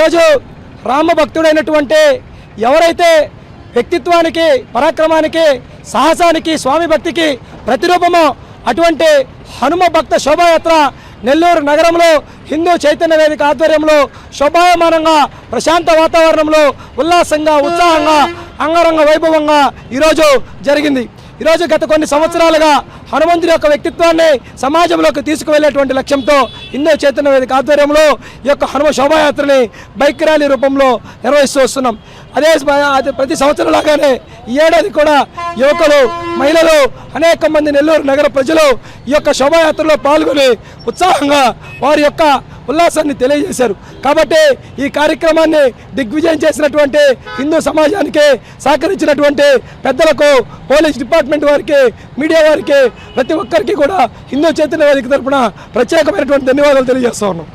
ఈరోజు రామభక్తుడైనటువంటి ఎవరైతే వ్యక్తిత్వానికి, పరాక్రమానికి, సాహసానికి, స్వామి భక్తికి ప్రతిరూపమో అటువంటి హనుమ భక్త శోభాయాత్ర నెల్లూరు నగరంలో హిందూ చైతన్య వేదిక ఆధ్వర్యంలో శోభాయమానంగా ప్రశాంత వాతావరణంలో ఉల్లాసంగా, ఉత్సాహంగా, అంగరంగ వైభవంగా ఈరోజు జరిగింది. ఈరోజు గత కొన్ని సంవత్సరాలుగా హనుమంతుడి యొక్క వ్యక్తిత్వాన్ని సమాజంలోకి తీసుకువెళ్ళేటువంటి లక్ష్యంతో హిందూ చైతన్య వేదిక ఆధ్వర్యంలో ఈ యొక్క హనుమ శోభాయాత్రని బైక్ ర్యాలీ రూపంలో నిర్వహిస్తూ వస్తున్నాం. అదే ప్రతి సంవత్సరం లాగానే ఈ ఏడాది కూడా యువకులు, మహిళలు, అనేక మంది నెల్లూరు నగర ప్రజలు ఈ యొక్క శోభాయాత్రలో పాల్గొని ఉత్సాహంగా వారి యొక్క ఉల్లాసాన్ని తెలియజేశారు. కాబట్టి ఈ కార్యక్రమాన్ని దిగ్విజయం చేసినటువంటి హిందూ సమాజానికి సహకరించినటువంటి పెద్దలకు, పోలీస్ డిపార్ట్మెంట్ వారికి, మీడియా వారికి, ప్రతి ఒక్కరికి కూడా హిందూ చైతన్య వేదిక తరపున ప్రత్యేకమైనటువంటి ధన్యవాదాలు తెలియజేస్తా ఉన్నాం.